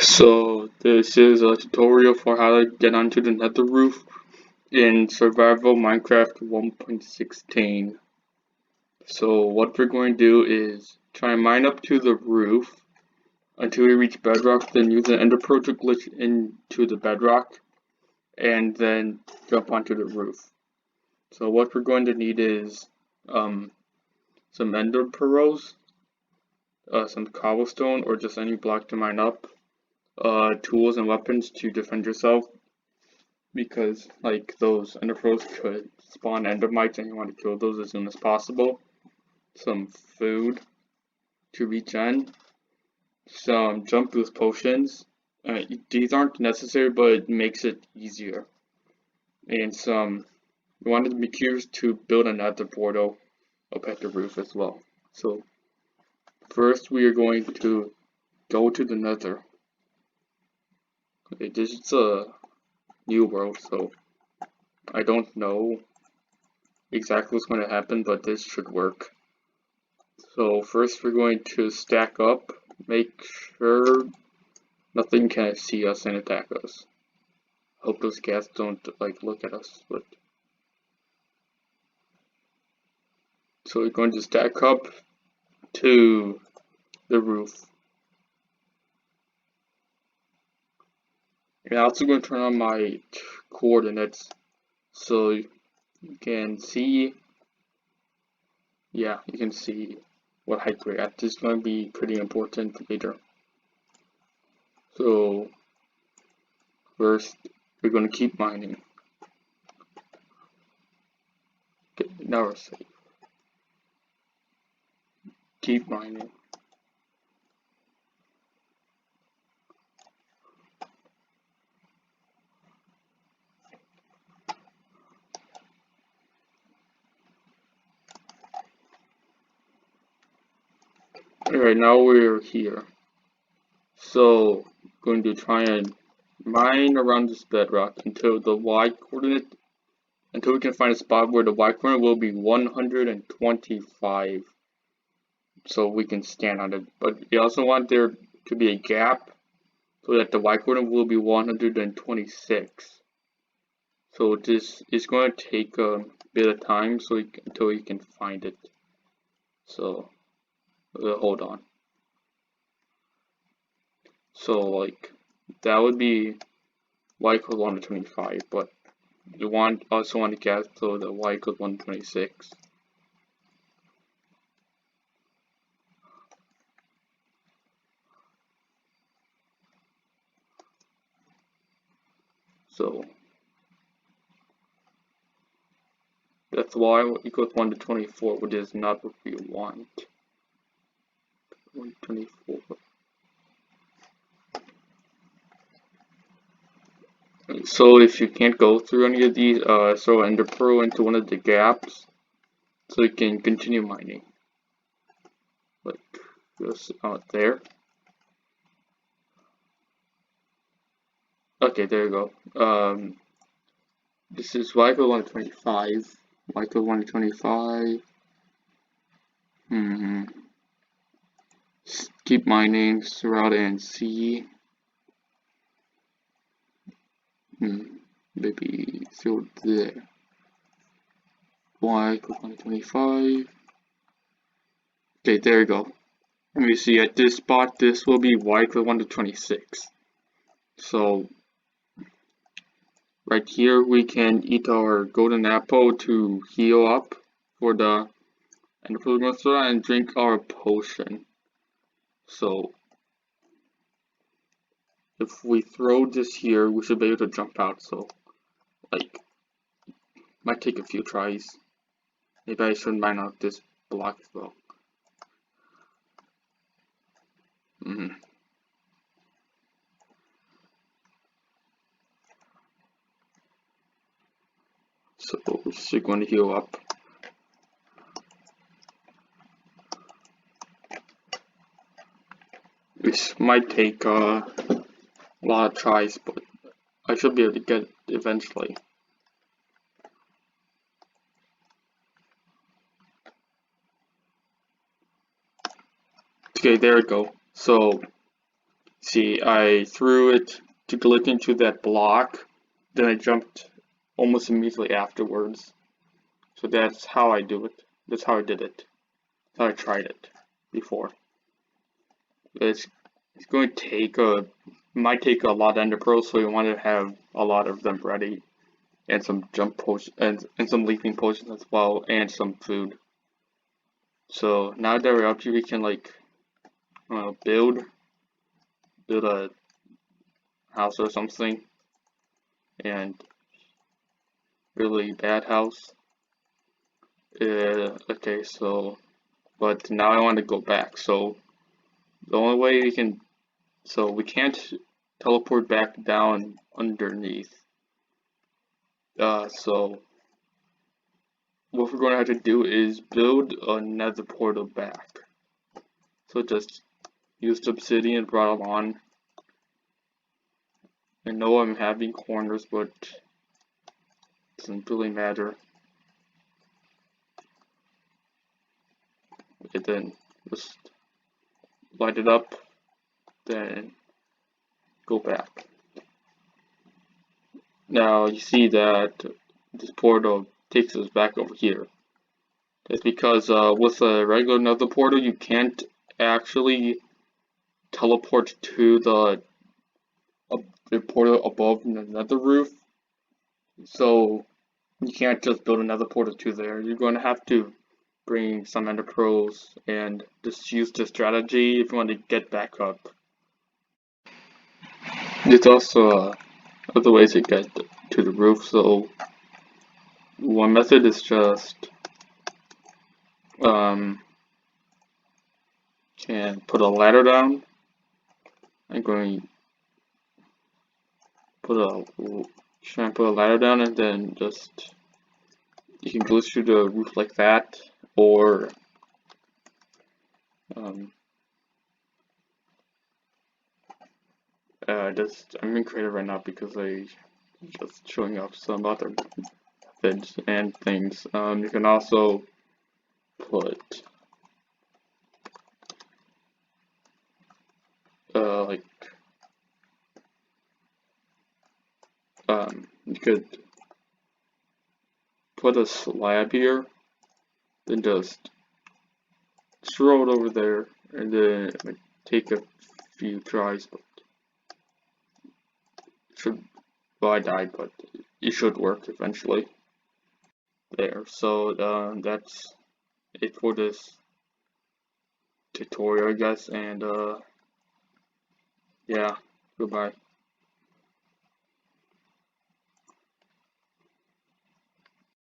So this is a tutorial for how to get onto the Nether roof in Survival Minecraft 1.16. So what we're going to do is try and mine up to the roof until we reach Bedrock, then use an Ender Pearl to glitch into the Bedrock, and then jump onto the roof. So what we're going to need is some Ender Pearls, some cobblestone, or just any block to mine up, tools and weapons to defend yourself, because like those ender pearls could spawn endermites and you want to kill those as soon as possible. Some food to regen, some jump boost potions. These aren't necessary, but it makes it easier. And some, we wanted to be curious to build a nether portal up at the roof as well. So first we are going to go to the nether. Okay, this is a new world, so I don't know exactly what's going to happen, but this should work. So first we're going to stack up, make sure nothing can see us and attack us. Hope those cats don't like look at us, but so we're going to stack up to the roof. And I'm also going to turn on my coordinates so you can see, yeah, you can see what height we're at. This is going to be pretty important later. So first we're going to keep mining. Okay, now we're safe. Keep mining. Alright, now we're here. So, going to try and mine around this bedrock until the Y coordinate, until we can find a spot where the Y coordinate will be 125. So we can stand on it. But we also want there to be a gap so that the Y coordinate will be 126. So this is going to take a bit of time until we can find it. So, hold on. So like that would be y equals 125, but you also want to get so that y equals 126. So that's y equals 1 to 24, which is not what we want. 124. So if you can't go through any of these, throw ender pearl into one of the gaps so you can continue mining. Like just out there. Okay, there you go. This is y equals 125. Y equals 125. Keep mining, surround and see. Maybe through there. Y equals 125. Okay, there you go. Let me see, at this spot, this will be y equals 1 to 26. So, right here, we can eat our golden apple to heal up for the enderpearl and drink our potion. So, if we throw this here, we should be able to jump out. So, like, might take a few tries. Maybe I should mine out this block as well. So we're just going to heal up. This might take a lot of tries, but I should be able to get it eventually. Okay, there we go. So See, I threw it to glitch into that block, then I jumped almost immediately afterwards. So that's how I do it. That's how I did it. That's how I tried it before. It's it's going to take might take a lot of ender pearls, so you want to have a lot of them ready, and some jump potions and some leaping potions as well, and some food. So now that we're up here, we can like build a house or something, and really bad house. Okay, so but now I want to go back. So the only way we can, so we can't teleport back down underneath. So what we're going to have to do is build a nether portal back. So just use the obsidian brought them on. I know I'm having corners, but it doesn't really matter. Okay, then just light it up, then go back. Now you see that this portal takes us back over here. That's because with a regular nether portal, you can't actually teleport to the portal above the nether roof. So you can't just build another portal to there. You're going to have to bring some ender pearls and just use the strategy if you want to get back up. There's also other ways to get to the roof. So one method is just can put a ladder down. I'm going to try and put a ladder down, and then just you can glitch through the roof like that, or I'm in creative right now because I just showing up some other methods and things. You can also put like you could put a slab here, then just throw it over there, and then it might take a few tries, but it should. Well, I died, but it should work eventually. There. So that's it for this tutorial, I guess, and yeah, goodbye.